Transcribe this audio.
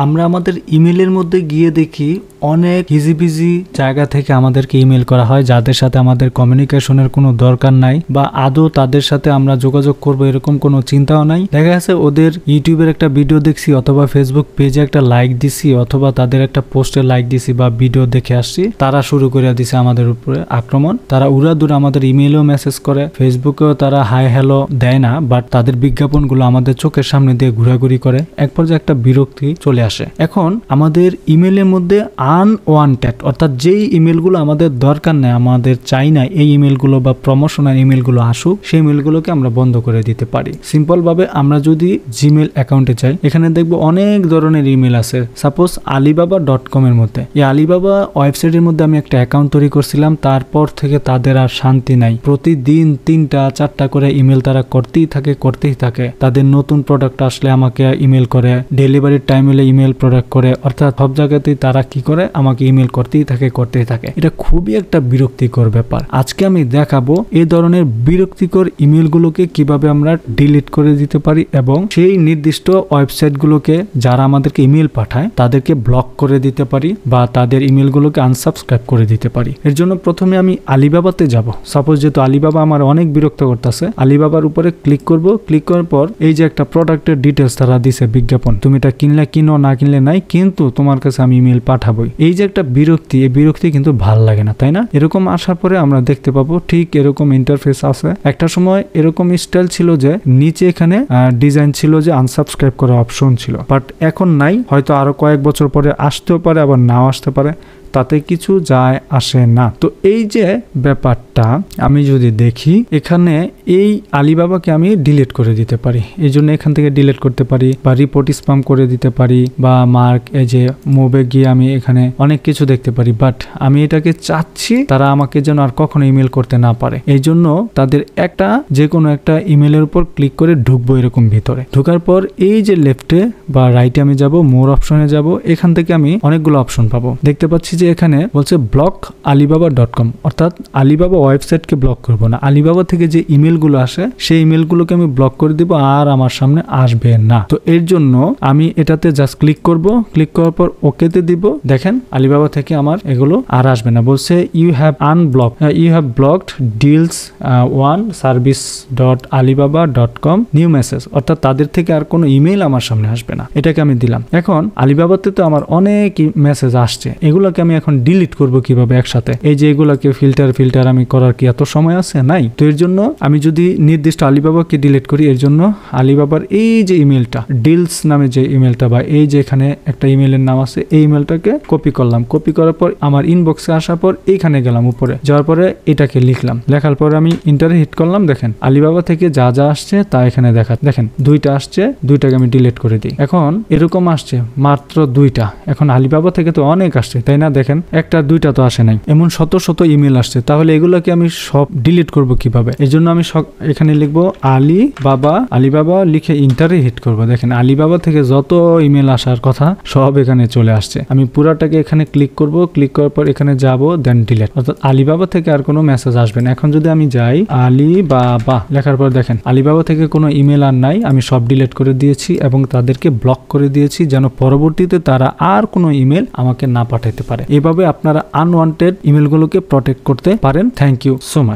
আমরা আমাদের ইমেলের মধ্যে গিয়ে দেখি অনেক হিজিবিজি জায়গা থেকে আমাদেরকে ইমেল করা হয় যাদের সাথে আমাদের কমিউনিকেশনের কোনো দরকার নাই বা আদৌ তাদের সাথে আমরা যোগাযোগ করব এরকম কোনো চিন্তাও নাই। দেখা গেছে ওদের ইউটিউবের একটা ভিডিও দেখছি অথবা ফেসবুক পেজে একটা লাইক দিছি অথবা তাদের একটা পোস্টে লাইক দিছি বা ভিডিও দেখে আসছি, তারা শুরু করে দিছে আমাদের উপরে আক্রমণ। তারা উড়াদুরা আমাদের ইমেলেও মেসেজ করে, ফেসবুকেও তারা হাই হ্যালো দেয় না, বাট তাদের বিজ্ঞাপনগুলো আমাদের চোখের সামনে দিয়ে ঘোরাঘুরি করে। এক পর্যায়ে একটা বিরক্তি চলে আসে। এখন আমাদের ইমেলের মধ্যে আনওয়ান্টেড অর্থাৎ যেই ইমেলগুলো আমাদের দরকার নেই, আমাদের চাই না এই ইমেলগুলো বা প্রমোশনাল ইমেলগুলো আসুক, সেই ইমেলগুলোকে আমরা বন্ধ করে দিতে পারি। সিম্পল ভাবে আমরা যদি জিমেল অ্যাকাউন্টে চাই, এখানে দেখবো অনেক ধরনের ইমেল আছে। সাপোজ alibaba.com এর মধ্যে, এই আলিবাবা ওয়েবসাইটের মধ্যে আমি একটা অ্যাকাউন্ট তৈরি করছিলাম, তারপর থেকে তাদের আর শান্তি নাই। প্রতিদিন 3টা-4টা করে ইমেল তারা করতেই থাকে। তাদের নতুন প্রোডাক্ট আসলে আমাকে ইমেল করে, ডেলিভারির টাইম হলে ইমেল প্রোডাক্ট করে, অর্থাৎ সব জায়গাতেই তারা কি করে আমাকে ইমেল করতেই থাকে। এটা খুবই একটা বিরক্তিকর ব্যাপার। আজকে আমি দেখাবো এই ধরনের বিরক্তিকর ইমেলগুলোকে কিভাবে আমরা ডিলিট করে দিতে পারি এবং সেই নির্দিষ্ট ওয়েবসাইটগুলোকে যারা আমাদেরকে ইমেল পাঠায় তাদেরকে ব্লক করে দিতে পারি বা তাদের ইমেলগুলোকে আনসাবস্ক্রাইব করে দিতে পারি। এর জন্য প্রথমে আমি আলিবাবাতে যাব। সাপোজ যেহেতু আলিবাবা আমার অনেক বিরক্ত করতেছে, আলিবাবার উপরে ক্লিক করব। ক্লিক করার পর এই যে একটা প্রোডাক্টের ডিটেলস তারা দিছে বিজ্ঞাপন, তুমি এটা কিনলে কিনো, না কিনলে নাই, কিন্তু তোমার কাছে আমি ইমেল পাঠাবোই। এই যে একটা বিরক্তি, এই বিরক্তি কিন্তু ভাল লাগে না, তাই না? এরকম আসার পরে আমরা দেখতে পাবো ঠিক এরকম ইন্টারফেস আছে। একটা সময় এরকম স্টাইল ছিল যে নিচে এখানে ডিজাইন ছিল যে আনসাবস্ক্রাইব করার অপশন ছিল, বাট এখন নাই। হয়তো আরো কয়েক বছর পরে আসতেও পারে, আবার নাও আসতে পারে, তাতে কিছু যায় আসে না। তো এই যে ব্যাপারটা আমি যদি দেখি, এখানে এই আলিবাবাকে আমি ডিলিট করে দিতে পারি। এই জন্য এখান থেকে ডিলিট করতে পারি বা রিপোর্ট স্প্যাম করে দিতে পারি বা মার্ক এই যে মুভে গিয়ে আমি এখানে অনেক কিছু দেখতে পারি। বাট আমি এটাকে চাচ্ছি তারা আমাকে যেন আর কখনো ইমেল করতে না পারে। এই জন্য তাদের একটা যে কোনো একটা ইমেলের উপর ক্লিক করে ঢুকবো এরকম ভিতরে। ঢোকার পর এই যে লেফটে বা রাইটে আমি যাব, মোর অপশনে যাব। এখান থেকে আমি অনেকগুলো অপশন পাবো। দেখতে পাচ্ছি যে এখানে বলছে ব্লক alibaba.com, অর্থাৎ আলিবাবা ওয়েবসাইটকে ব্লক করব না, আলিবাবা থেকে যে ইমেলগুলো আসে সেই ইমেলগুলোকে আমি ব্লক করে দিব, আর আমার সামনে আসবে না। তো এর জন্য আমি এটাতে জাস্ট ক্লিক করব। ক্লিক করার পর ওকেতে দিব। দেখেন আলিবাবা থেকে আমার এগুলো আর আসবে না। বলছে you have blocked deals one service.alibaba.com new message, অর্থাৎ তাদের থেকে আর কোনো ইমেল আমার সামনে আসবে না। এটাকে আমি দিলাম। এখন আলিবাবাতে তো আমার অনেক মেসেজ আসছে, এগুলোকে আমি এখন ডিলিট করব কিভাবে একসাথে? এই যে এগুলাকে ফিল্টার আমি করার কি এত সময় আছে? নাই। তো এর জন্য আমি যদি নির্দিষ্ট আলিবাবাকে ডিলিট করি, এর জন্য আলিবাবার এই যে ইমেলটা ডিলস নামে যে ইমেলটা বা এই যে এখানে একটা ইমেলের নাম আছে, এই ইমেলটাকে কপি করলাম। কপি করার পর আমার ইনবক্সে আসার পর এইখানে গেলাম, উপরে যাওয়ার পরে এটাকে লিখলাম। লেখার পর আমি ইন্টারে হিট করলাম। দেখেন আলিবাবা থেকে যা যা আসছে তা এখানে দেখেন 2টা আসছে, 2টাকে আমি ডিলিট করে দিই। এখন এরকম আসছে মাত্র 2টা। এখন আলিবাবা থেকে তো অনেক আসছে, তাই না? দেখেন 1-2টা তো আসে নাই, এমন শত ইমেল আসছে। তাহলে এগুলোকে আমি সব ডিলিট করব কিভাবে? এই জন্য আমি এখানে লিখবো আলিবাবা লিখে ইন্টারে হিট করব। দেখেন আলিবাবা থেকে যত ইমেল আসার কথা সব এখানে চলে আসছে। আমি পুরাটাকে এখানে ক্লিক করব। ক্লিক করার পর এখানে যাব, দেন ডিলিট, অর্থাৎ আলিবাবা থেকে আর কোনো মেসেজ আসবে না। এখন যদি আমি যাই আলিবাবা লেখার পর দেখেন আলিবাবা থেকে কোনো ইমেল আর নাই, আমি সব ডিলিট করে দিয়েছি এবং তাদেরকে ব্লক করে দিয়েছি যেন পরবর্তীতে তারা আর কোনো ইমেল আমাকে না পাঠাতে পারে। এভাবে আপনারা আনওয়ান্টেড ইমেলগুলোকে প্রটেক্ট করতে পারেন। Thank you so much.